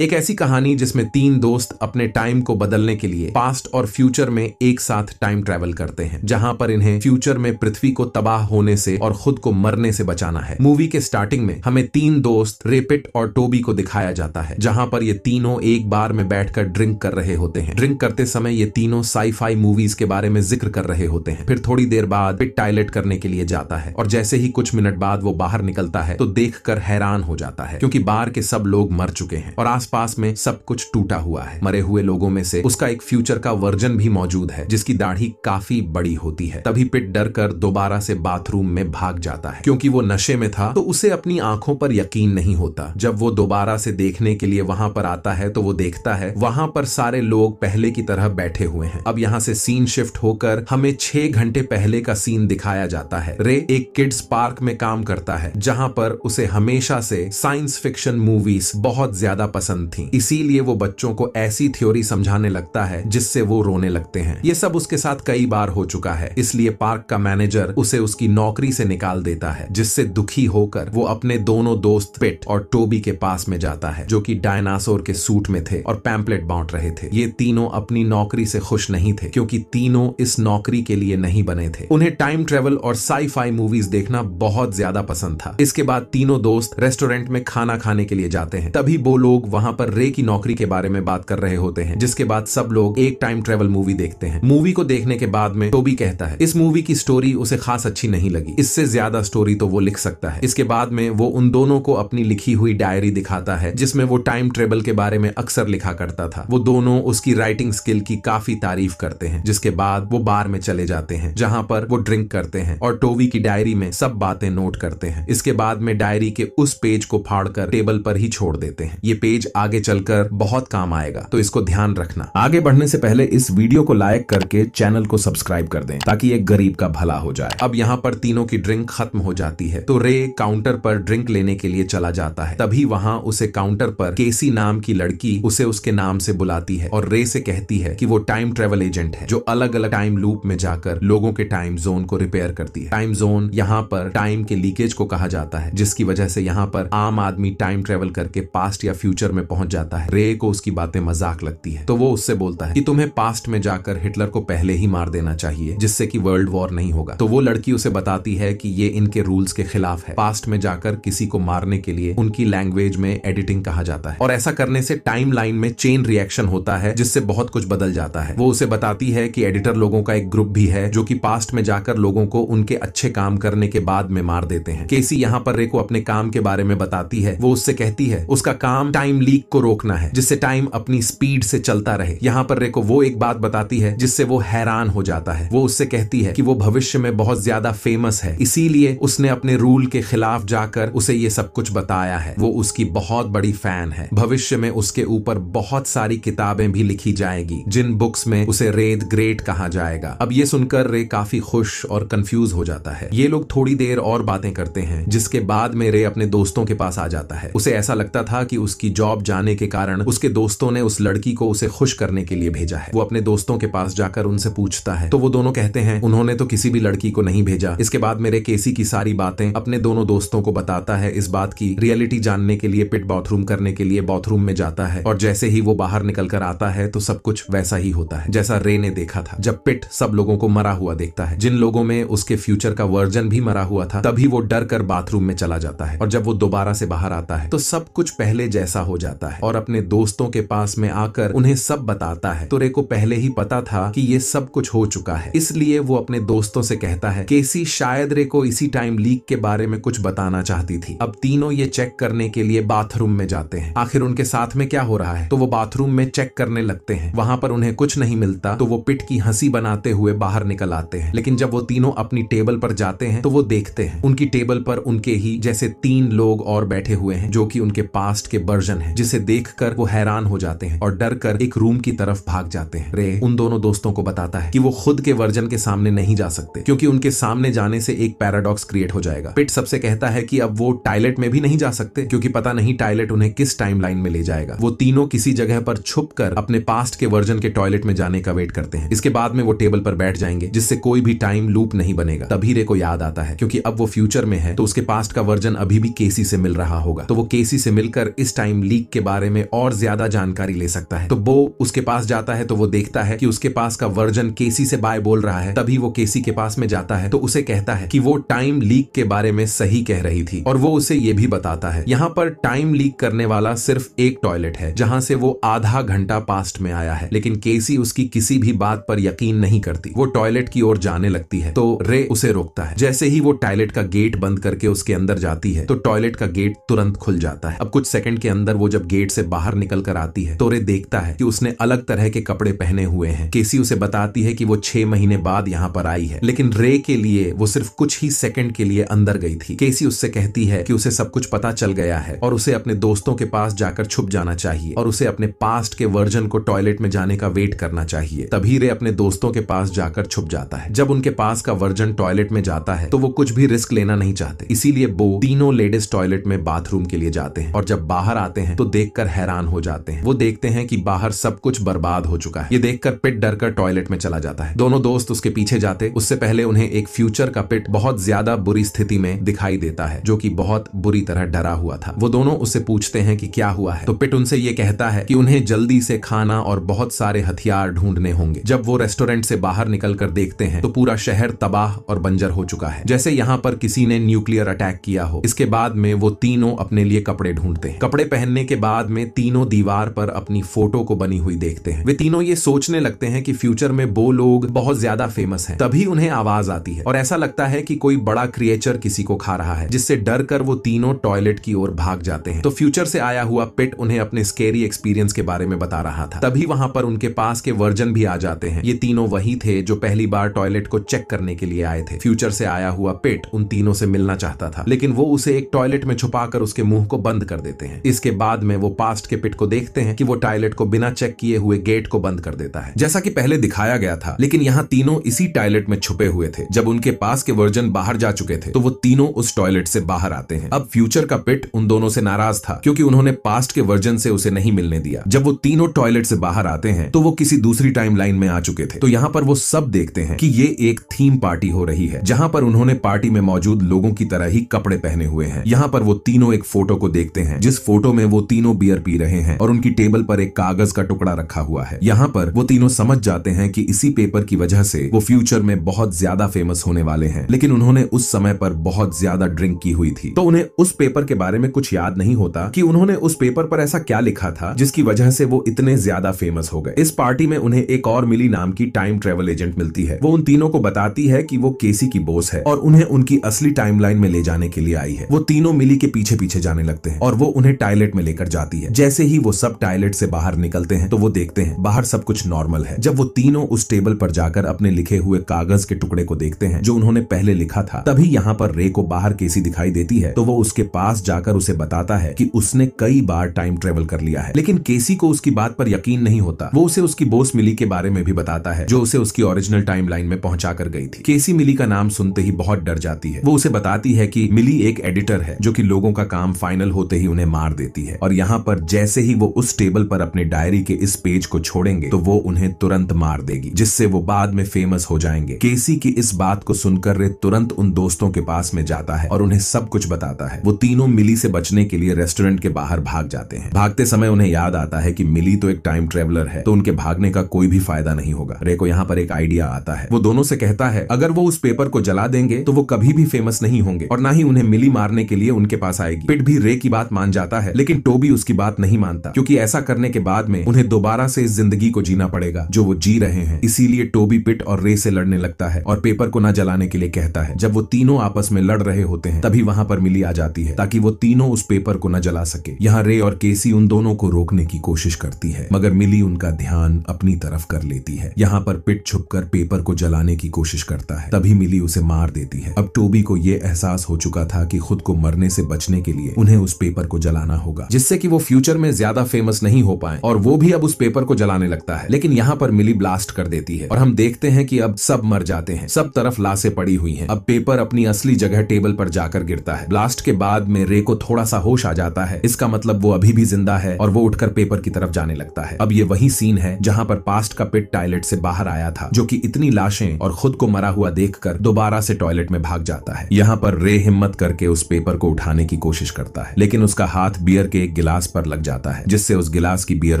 एक ऐसी कहानी जिसमें तीन दोस्त अपने टाइम को बदलने के लिए पास्ट और फ्यूचर में एक साथ टाइम ट्रैवल करते हैं, जहां पर इन्हें फ्यूचर में पृथ्वी को तबाह होने से और खुद को मरने से बचाना है। मूवी के स्टार्टिंग में हमें तीन दोस्त रे, पिट और टोबी को दिखाया जाता है, जहां पर ये तीनों एक बार में बैठकर ड्रिंक कर रहे होते हैं। ड्रिंक करते समय ये तीनों साई-फाई मूवीज के बारे में जिक्र कर रहे होते हैं। फिर थोड़ी देर बाद पिट टॉयलेट करने के लिए जाता है और जैसे ही कुछ मिनट बाद वो बाहर निकलता है तो देखकर हैरान हो जाता है, क्योंकि बार के सब लोग मर चुके हैं और आसपास में सब कुछ टूटा हुआ है। मरे हुए लोगों में से उसका एक फ्यूचर का वर्जन भी मौजूद है, जिसकी दाढ़ी काफी बड़ी होती है। तभी पिट डर कर दोबारा से बाथरूम में भाग जाता है। क्योंकि वो नशे में था तो उसे अपनी आंखों पर यकीन नहीं होता। जब वो दोबारा से देखने के लिए वहां पर आता है तो वो देखता है वहां पर सारे लोग पहले की तरह बैठे हुए हैं। अब यहाँ से सीन शिफ्ट होकर हमें 6 घंटे पहले का सीन दिखाया जाता है। रे एक किड्स पार्क में काम करता है, जहां पर उसे हमेशा से साइंस फिक्शन मूवीज बहुत ज्यादा पसंद थी। इसीलिए वो बच्चों को ऐसी थ्योरी समझाने लगता है जिससे वो रोने लगते हैं। ये सब उसके साथ कई बार हो चुका है, इसलिए पार्क का मैनेजर उसे उसकी नौकरी से निकाल देता है, जिससे दुखी होकर वो अपने दोनों दोस्त पिट और टोबी के पास में जाता है, जो कि डायनासोर के सूट में थे और पैम्पलेट बांट रहे थे। ये तीनों अपनी नौकरी से खुश नहीं थे, क्योंकि तीनों इस नौकरी के लिए नहीं बने थे। उन्हें टाइम ट्रेवल और साई-फाई मूवीज देखना बहुत ज्यादा पसंद था। इसके बाद तीनों दोस्त रेस्टोरेंट में खाना खाने के लिए जाते हैं। तभी वो लोग वहां पर रे की नौकरी के बारे में बात कर रहे होते हैं, जिसके बाद सब लोग एक टाइम ट्रेवल मूवी देखते हैं। मूवी को देखने के बाद में टोबी कहता है इस मूवी की स्टोरी उसे खास अच्छी नहीं लगी, इससे ज्यादा स्टोरी तो वो लिख सकता है। इसके बाद में वो उन दोनों को अपनी लिखी हुई डायरी दिखाता है, जिसमें वो टाइम ट्रेवल के बारे में अक्सर लिखा करता था। वो दोनों उसकी राइटिंग स्किल की काफी तारीफ करते हैं। जिसके बाद वो बार में चले जाते हैं, जहां पर वो ड्रिंक करते हैं और टोबी की डायरी में सब बातें नोट करते हैं। इसके बाद में डायरी के उस पेज को फाड़कर टेबल पर ही छोड़ देते हैं। ये पेज आगे चलकर बहुत काम आएगा, तो इसको ध्यान रखना। आगे बढ़ने से पहले इस वीडियो को लाइक करके चैनल को सब्सक्राइब कर दें, ताकि एक गरीब का भला हो जाए। अब यहाँ पर तीनों की ड्रिंक खत्म हो जाती है, तो रे काउंटर पर ड्रिंक लेने के लिए चला जाता है। तभी वहाँ उसे काउंटर पर केसी नाम की लड़की उसे उसके नाम से बुलाती है और रे से कहती है कि वो टाइम ट्रेवल एजेंट है, जो अलग अलग टाइम लूप में जाकर लोगों के टाइम जोन को रिपेयर करती है। टाइम जोन यहाँ पर टाइम के लीकेज को कहा जाता है, जिसकी वजह से यहाँ पर आम आदमी टाइम ट्रेवल करके पास्ट या फ्यूचर में पहुंच जाता है। रे को उसकी बातें मजाक लगती है, तो वो उससे बोलता है कि तुम्हें पास्ट में जाकर हिटलर को पहले ही मार देना चाहिए, जिससे कि वर्ल्ड वॉर नहीं होगा। तो वो लड़की उसे बताती है कि ये इनके रूल्स के खिलाफ है। पास्ट में जाकर किसी को मारने के लिए उनकी लैंग्वेज में एडिटिंग कहा जाता है, और ऐसा करने से टाइम लाइन में चेन रिएक्शन होता है, जिससे बहुत कुछ बदल जाता है। वो उसे बताती है कि एडिटर लोगों का एक ग्रुप भी है, जो कि पास्ट में जाकर लोगों को उनके अच्छे काम करने के बाद में मार देते हैं। केसी यहाँ पर रे को अपने काम के बारे में बताती है। वो उससे कहती है उसका काम टाइम लीक को रोकना है, जिससे टाइम अपनी स्पीड से चलता रहे। यहाँ पर रे को वो एक बात बताती है जिससे वो हैरान हो जाता है। वो उससे कहती है कि वो भविष्य में बहुत ज्यादा फेमस है, इसीलिए उसने अपने रूल के खिलाफ जाकर उसे ये सब कुछ बताया है। वो उसकी बहुत बड़ी फैन है। भविष्य में उसके ऊपर बहुत सारी किताबें भी लिखी जाएगी, जिन बुक्स में उसे रे द ग्रेट कहा जाएगा। अब ये सुनकर रे काफी खुश और कंफ्यूज हो जाता है। ये लोग थोड़ी देर और बातें करते हैं, जिसके बाद में रे अपने दोस्तों के पास आ जाता है। उसे ऐसा लगता था कि उसकी जॉब जाने के कारण उसके दोस्तों ने उस लड़की को उसे खुश करने के लिए भेजा है। वो अपने दोस्तों के पास जाकर उनसे पूछता है, तो वो दोनों कहते हैं उन्होंने तो किसी भी लड़की को नहीं भेजा। इसके बाद मेरे केसी की सारी बातें अपने दोनों दोस्तों को बताता है। इस बात की रियलिटी जानने के लिए पिट बाथरूम करने के लिए बाथरूम में जाता है, और जैसे ही वो बाहर निकल कर आता है तो सब कुछ वैसा ही होता है जैसा रे ने देखा था। जब पिट सब लोगों को मरा हुआ देखता है, जिन लोगों में उसके फ्यूचर का वर्जन भी मरा हुआ था, तभी वो डर कर बाथरूम में चला जाता है। और जब वो दोबारा से बाहर आता है तो सब कुछ पहले जैसा हो जाता है, और अपने दोस्तों के पास में आकर उन्हें सब बताता है। तो रे को पहले ही पता था कि ये सब कुछ हो चुका है, इसलिए वो अपने दोस्तों से कहता है केसी शायद रे को इसी टाइम लीक के बारे में कुछ बताना चाहती थी। अब तीनों ये चेक करने के लिए बाथरूम में जाते हैं, आखिर उनके साथ में क्या हो रहा है। तो वो बाथरूम में चेक करने लगते हैं। वहां पर उन्हें कुछ नहीं मिलता, तो वो पिट की हंसी बनाते हुए बाहर निकल आते हैं। लेकिन जब वो तीनों अपनी टेबल पर जाते हैं तो वो देखते हैं उनकी टेबल पर उनके ही जैसे 3 लोग और बैठे हुए हैं, जो कि उनके पास्ट के वर्जन हैं, जिसे देखकर वो हैरान हो जाते हैं और डर कर एक रूम की तरफ भाग जाते हैं। रे उन दोनों दोस्तों को बताता है कि वो खुद के वर्जन के सामने नहीं जा सकते, क्योंकि उनके सामने जाने से एक पैराडॉक्स क्रिएट हो जाएगा। पिट सबसे कहता है कि अब वो टॉयलेट में भी नहीं जा सकते, क्योंकि पता नहीं टॉयलेट उन्हें किस टाइमलाइन में ले जाएगा। वो तीनों किसी जगह पर छुपकर अपने पास्ट के वर्जन के टॉयलेट में जाने का वेट करते हैं। इसके बाद में वो टेबल पर बैठ जाएंगे, जिससे कोई भी टाइम लूप नहीं बनेगा। तभी रे को याद आता है, क्योंकि अब वो फ्यूचर में है तो उसके पास्ट का वर्जन अभी भी केसी से मिल रहा होगा। तो वो केसी से मिलकर इस टाइम लीक लीक के बारे में और ज्यादा जानकारी ले सकता है। तो बो उसके पास जाता है तो वो देखता है कि उसके पास का वर्जन केसी से बाय बोल रहा है। तभी वो केसी के पास में जाता है तो उसे कहता है कि वो टाइम लीक के बारे में सही कह रही थी, और वो उसे ये भी बताता है यहाँ पर टाइम लीक करने वाला सिर्फ एक टॉयलेट है जहां से वो आधा घंटा पास्ट में आया है। लेकिन केसी उसकी किसी भी बात पर यकीन नहीं करती। वो टॉयलेट की ओर जाने लगती है तो रे उसे रोकता है। जैसे ही वो टॉयलेट का गेट बंद करके उसके अंदर जाती है तो टॉयलेट का गेट तुरंत खुल जाता है। अब कुछ सेकंड के अंदर वो जब गेट से बाहर निकल कर आती है तो रे देखता है कि उसने अलग तरह के कपड़े पहने हुए हैं। केसी उसे बताती है कि वो 6 महीने बाद यहाँ पर आई है, लेकिन रे के लिए वो सिर्फ कुछ ही सेकंड के लिए अंदर गई थी। केसी उससे कहती है कि उसे सब कुछ पता चल गया है और उसे अपने दोस्तों के पास जाकर छुप जाना चाहिए और उसे अपने पास्ट के वर्जन को टॉयलेट में जाने का वेट करना चाहिए। तभी रे अपने दोस्तों के पास जाकर छुप जाता है। जब उनके पास का वर्जन टॉयलेट में जाता है तो वो कुछ भी रिस्क लेना नहीं चाहते, इसीलिए वो तीनों लेडीज टॉयलेट में बाथरूम के लिए जाते हैं। और जब बाहर आते हैं तो देखकर हैरान हो जाते हैं। वो देखते हैं कि बाहर सब कुछ बर्बाद हो चुका है। ये देखकर पिट डरकर टॉयलेट में चला जाता है। दोनों दोस्त उसके पीछे जाते उससे पहले उन्हें एक फ्यूचर का पिट बहुत ज्यादा बुरी स्थिति में दिखाई देता है, जो कि बहुत बुरी तरह डरा हुआ था। वो दोनों उससे पूछते हैं कि क्या हुआ है, तो पिट उनसे ये कहता है कि उन्हें जल्दी से खाना और बहुत सारे हथियार ढूंढने होंगे। जब वो रेस्टोरेंट से बाहर निकलकर देखते हैं तो पूरा शहर तबाह और बंजर हो चुका है, जैसे यहाँ पर किसी ने न्यूक्लियर अटैक किया हो। इसके बाद में वो तीनों अपने लिए कपड़े ढूंढते हैं। कपड़े पहनने के बाद में तीनों दीवार पर अपनी फोटो को बनी हुई देखते हैं। वे तीनों ये सोचने लगते हैं कि फ्यूचर में वो लोग बहुत ज्यादा फेमस हैं। तभी उन्हें आवाज आती है और ऐसा लगता है कि कोई बड़ा क्रिएचर किसी को खा रहा है, जिससे डर कर वो तीनों टॉयलेट की ओर भाग जाते हैं। तो फ्यूचर से आया हुआ पिट उन्हें अपने स्केरी एक्सपीरियंस के बारे में बता रहा था। तभी वहां पर उनके पास के वर्जन भी आ जाते हैं। ये तीनों वही थे जो पहली बार टॉयलेट को चेक करने के लिए आए थे। फ्यूचर से आया हुआ पिट उन तीनों से मिलना चाहता था, लेकिन वो उसे एक टॉयलेट में छुपाकर उसके मुंह को बंद कर देते हैं। इसके बाद में वो पास्ट के पिट को देखते हैं कि वो टॉयलेट को बिना चेक किए हुए गेट को बंद कर देता है, जैसा कि पहले दिखाया गया था। लेकिन यहाँ तीनों इसी टॉयलेट में छुपे हुए थे। जब उनके पास के वर्जन बाहर जा चुके थे तो वो तीनों उस टॉयलेट से बाहर आते हैं। अब फ्यूचर का पिट उन दोनों से नाराज था क्योंकि उन्होंने पास्ट के वर्जन से उसे नहीं मिलने दिया। जब वो तीनों टॉयलेट से बाहर आते हैं तो वो किसी दूसरी टाइमलाइन में आ चुके थे। तो यहाँ पर वो सब देखते हैं कि ये एक थीम पार्टी हो रही है, जहाँ पर उन्होंने पार्टी में मौजूद लोगों की तरह ही कपड़े पहने हुए हैं। यहाँ पर वो तीनों एक फोटो को देखते हैं, जिस फोटो में वो तीनों बियर पी रहे हैं और उनकी टेबल पर एक कागज का टुकड़ा रखा हुआ है। यहाँ पर वो तीनों समझ जाते हैं कि इसी पेपर की वजह से वो फ्यूचर में बहुत ज्यादा फेमस होने वाले हैं। लेकिन उन्होंने उस समय पर बहुत ज्यादा ड्रिंक की हुई थी, तो उन्हें उस पेपर के बारे में कुछ याद नहीं होता कि उन्होंने उस पेपर पर ऐसा क्या लिखा था जिसकी वजह से वो इतने ज्यादा फेमस हो गए। इस पार्टी में उन्हें एक और मिली नाम की टाइम ट्रेवल एजेंट मिलती है। वो उन तीनों को बताती है कि वो केसी की बॉस है और उन्हें उनकी असली टाइमलाइन में ले जाने के लिए आई है। वो तीनों मिली के पीछे पीछे जाने लगते हैं और वो उन्हें टॉयलेट में लेकर जाती है। जैसे ही वो सब टॉयलेट से बाहर निकलते हैं तो वो देखते हैं बाहर सब कुछ नॉर्मल है। जब वो तीनों उस टेबल पर जाकर अपने लिखे हुए कागज के टुकड़े को देखते हैं जो उन्होंने पहले लिखा था, तभी यहाँ पर रे को बाहर केसी दिखाई देती है। तो वो उसके पास जाकर उसे बताता है कि उसने कई बार टाइम ट्रेवल कर लिया है। लेकिन केसी को उसकी बात पर यकीन नहीं होता। वो उसे उसकी बॉस मिली के बारे में भी बताता है जो उसे उसकी ओरिजिनल टाइमलाइन में पहुंचा कर गई थी। केसी मिली का नाम सुनते ही बहुत डर जाती है। वो उसे बताती है कि मिली एक एडिटर है जो कि लोगों का काम फाइनल होते ही उन्हें मार देती है। और यहाँ पर जैसे ही वो उस टेबल पर अपने डायरी के इस पेज को छोड़ेंगे तो वो उन्हें तुरंत मार देगी, जिससे वो बाद में फेमस हो जाएंगे। केसी की इस बात को सुनकर रे तुरंत उन दोस्तों के पास में जाता है और उन्हें सब कुछ बताता है। वो तीनों मिली से बचने के लिए रेस्टोरेंट के बाहर भाग जाते हैं। भागते समय उन्हें याद आता है कि मिली तो एक टाइम ट्रेवलर है, तो उनके भागने का कोई भी फायदा नहीं होगा। रे को यहाँ पर एक आइडिया आता है। वो दोनों से कहता है अगर वो उस पेपर को जला देंगे तो वो कभी भी फेमस नहीं होंगे और ना ही उन्हें मिली मारने के लिए उनके पास आएगी। पिट भी रे की बात मान जाता है, लेकिन टोबी उसकी बात नहीं मानता क्योंकि ऐसा करने के बाद में उन्हें दोबारा से इस जिंदगी को जीना पड़ेगा जो वो जी रहे हैं। इसीलिए टोबी पिट और रे से लड़ने लगता है और पेपर को न जलाने के लिए कहता है। जब वो तीनों आपस में लड़ रहे होते हैं तभी वहां पर मिली आ जाती है ताकि वो तीनों उस पेपर को न जला सके। यहाँ रे और केसी उन दोनों को रोकने की कोशिश करती है, मगर मिली उनका ध्यान अपनी तरफ कर लेती है। यहाँ पर पिट छुपकर पेपर को जलाने की कोशिश करता है, तभी मिली उसे मार देती है। अब टोबी को ये एहसास हो चुका था कि खुद को मरने से बचने के लिए उन्हें उस पेपर को जलाना होगा, जिससे कि वो फ्यूचर में ज्यादा फेमस नहीं हो पाए। और वो भी अब उस पेपर को जलाने लगता है, लेकिन यहाँ पर मिली ब्लास्ट कर देती है और हम देखते हैं कि अब सब मर जाते हैं। सब तरफ लाशें पड़ी हुई हैं। अब पेपर अपनी असली जगह टेबल पर जाकर गिरता है। ब्लास्ट के बाद में रे को थोड़ा सा होश आ जाता है। इसका मतलब वो अभी भी जिंदा है और वो उठकर पेपर की तरफ जाने लगता है। अब ये वही सीन है जहां पर पास्ट का पिट टॉयलेट से बाहर आया था, जो कि इतनी लाशें और खुद को मरा हुआ देखकर दोबारा से टॉयलेट में भाग जाता है। यहाँ पर रे हिम्मत करके उस पेपर को उठाने की कोशिश करता है, लेकिन उसका हाथ बियर के एक गिलास पर लग जाता है, जिससे उस गिलास की बियर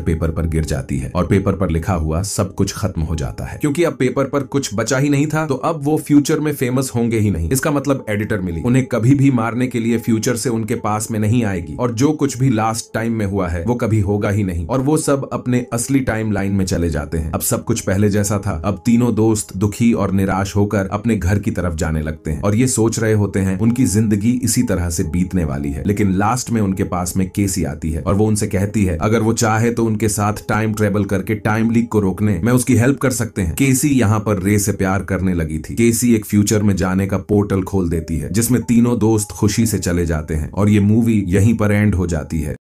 पेपर पर गिर जाती है और पेपर पर लिखा हुआ सब कुछ खत्म हो जाता है। क्योंकि अब पेपर पर कुछ बचा ही नहीं था, तो अब वो फ्यूचर में फेमस होंगे ही नहीं। इसका मतलब एडिटर मिली, उन्हें कभी भी मारने के लिए फ्यूचर से उनके पास में नहीं आएगी, और जो कुछ भी लास्ट टाइम में हुआ है वो कभी होगा ही नहीं, और वो सब अपने असली टाइम लाइन में चले जाते हैं। अब सब कुछ पहले जैसा था। अब तीनों दोस्त दुखी और निराश होकर अपने घर की तरफ जाने लगते हैं और ये सोच रहे होते हैं उनकी जिंदगी इसी तरह से बीतने वाली है। लेकिन लास्ट में उनके पास में केसी आती है और वो उनसे कहती है अगर वो चाहे तो उनके साथ टाइम ट्रेवल करके टाइम लीक को रोकने में उसकी हेल्प कर सकते हैं। केसी यहाँ पर रे से प्यार करने लगी थी। केसी एक फ्यूचर में जाने का पोर्टल खोल देती है जिसमें तीनों दोस्त खुशी से चले जाते हैं और ये मूवी यहीं पर एंड हो जाती है।